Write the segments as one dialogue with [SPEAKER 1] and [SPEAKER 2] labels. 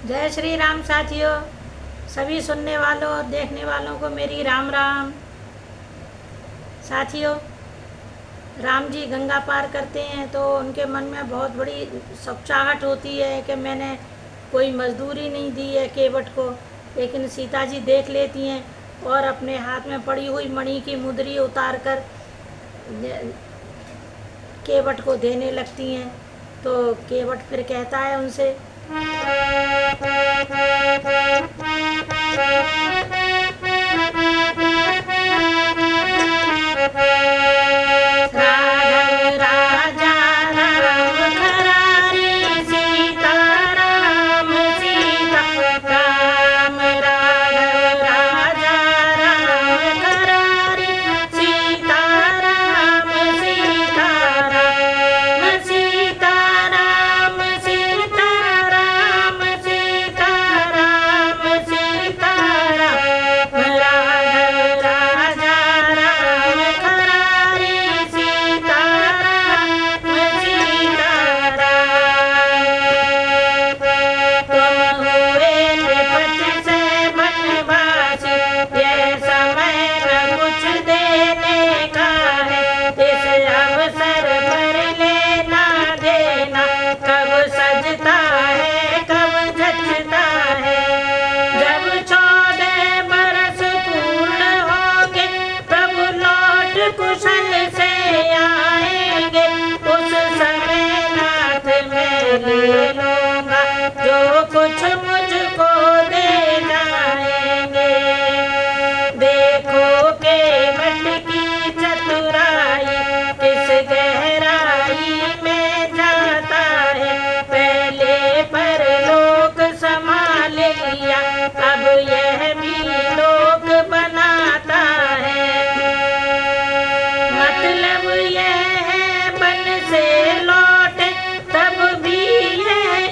[SPEAKER 1] जय श्री राम साथियों, सभी सुनने वालों और देखने वालों को मेरी राम राम। साथियों, राम जी गंगा पार करते हैं तो उनके मन में बहुत बड़ी सच्चाहट होती है कि मैंने कोई मजदूरी नहीं दी है केवट को, लेकिन सीता जी देख लेती हैं और अपने हाथ में पड़ी हुई मणि की मुद्री उतार कर केवट को देने लगती हैं। तो केवट फिर कहता है उनसे, राघव राजा राम खरारी, सीता राम सीता राम। राघव राजा राम खरारी, सीता राम सीता राम। सीता राम सीता राम सीता राम सीता राम। राघव राजा राम खरारी, सीता राम सीता राम। तुम हुए विपत्ति से बनवासी, ये समय न कुछ देने का है। इस अवसर पर लेना देना कब सजता है कब जचता है। जब 14 बरस पूर्ण होंगे, प्रभु लौट कुशल से आएंगे। उस समय नाथ मैं ले लूंगा, जो कुछ मुझको दे जाएंगे। देखो केवट की चतुराई, किस गहराई में जाता है। पहले परलोक संभाल लिया, अब यह भी लोक बनाता है। मतलब यह है बन से लौटे तब भी यह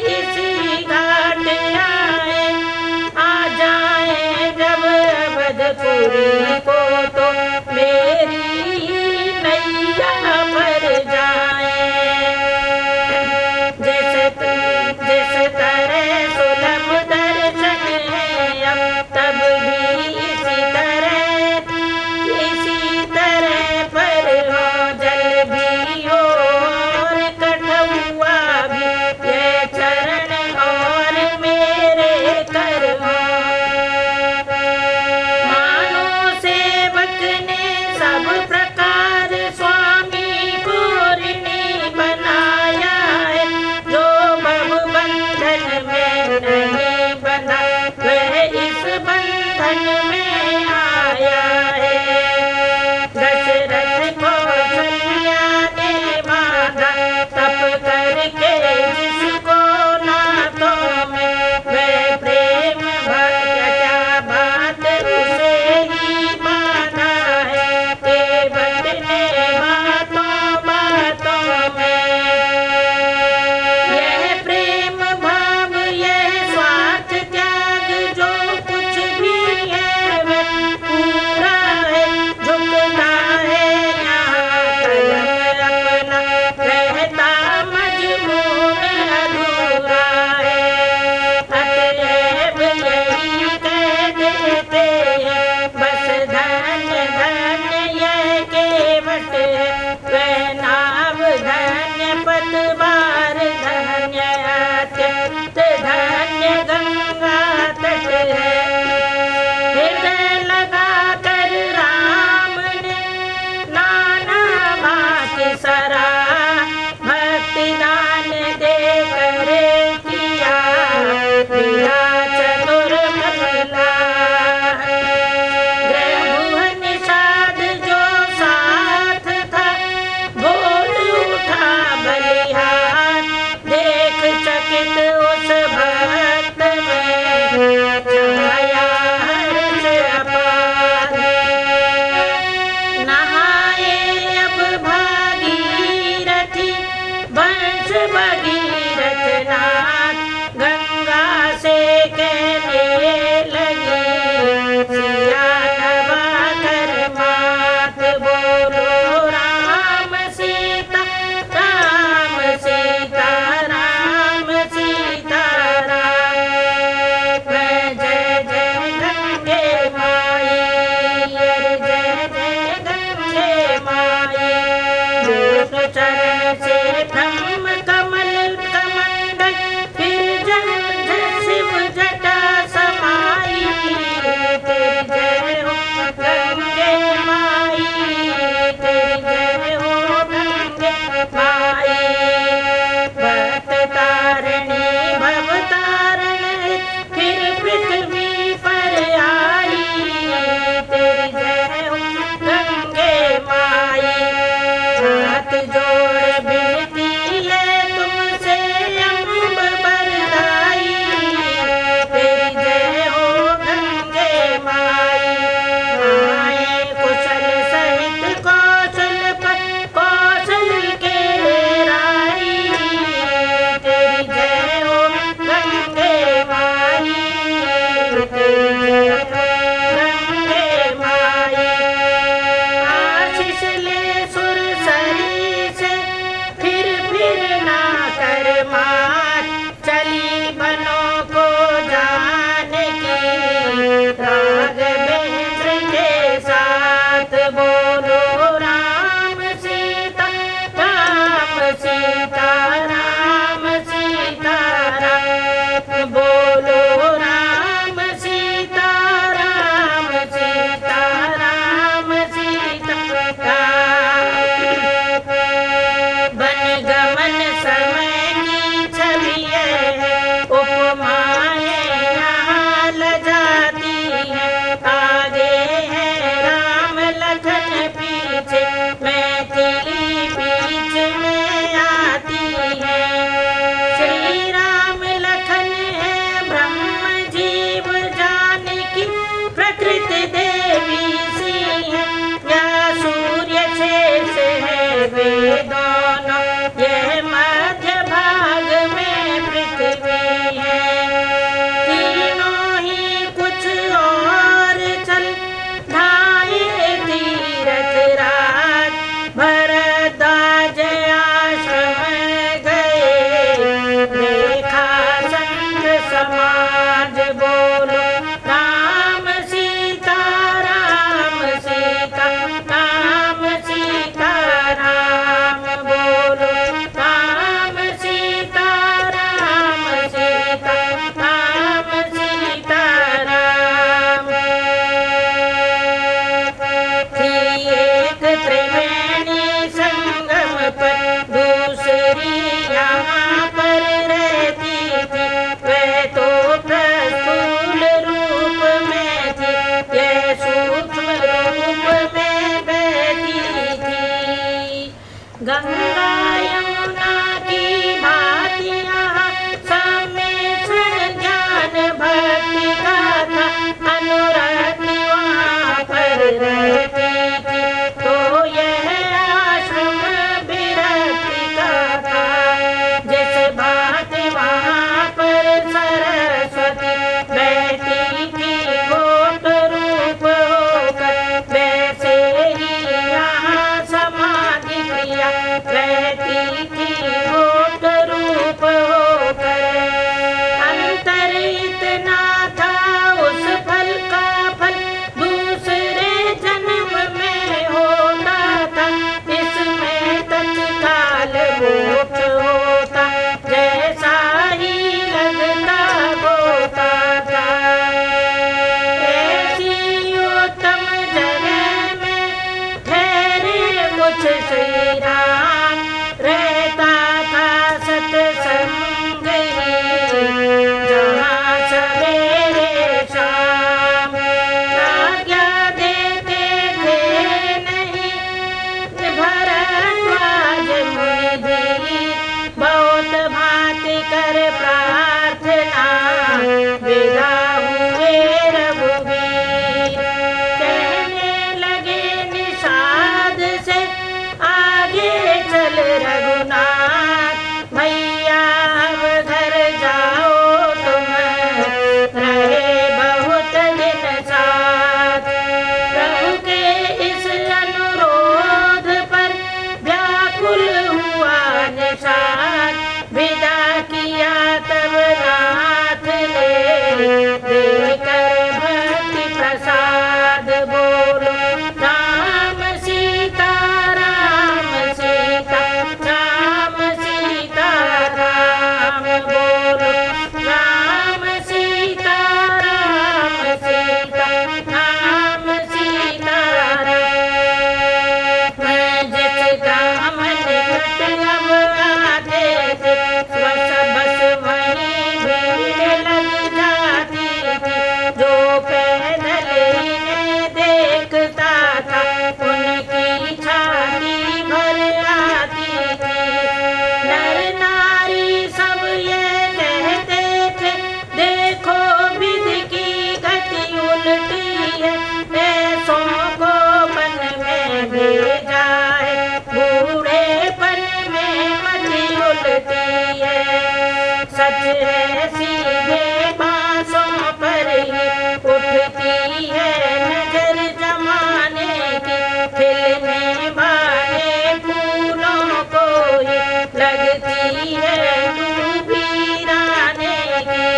[SPEAKER 1] सीधे बांसों पर ही उठती है नजर जमाने की, खिलने वाले फूलों को ही लगती है तू वीराने की।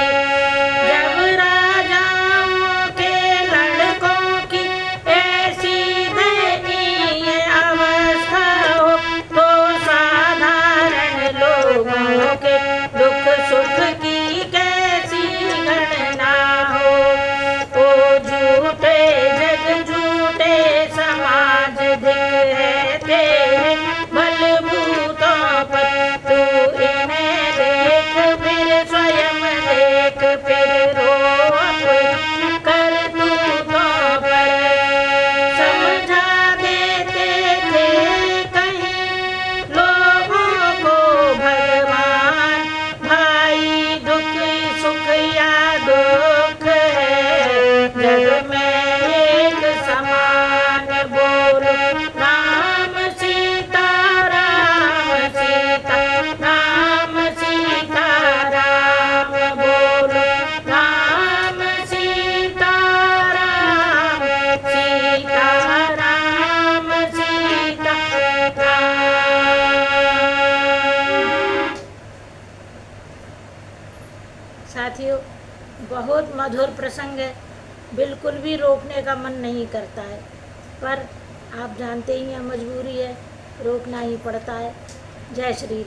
[SPEAKER 1] जब राजाओं के लड़कों की ऐसी दयनीय अवस्था हो, तो साधारण लोगों के दुख सुख की कैसी गणना हो। ओ झूठे जग झूठे समाज धिक है तेरे बलबूतों पर, तू इन्हें देख फिर स्वयं देख, फिर रो अपनी करतूतों पर। समझा देते थे कहीं लोगों को भगवान, भाई दुख सुख या दुख है जग में एक समान। बोलो राम सीता राम सीता राम सीता राम, बोलो राम सीता राम सीता राम सीता राम। साथियों, बहुत मधुर प्रसंग है, बिल्कुल भी रोकने का मन नहीं करता है, पर आप जानते ही हैं मजबूरी है, रोकना ही पड़ता है। जय श्री राम।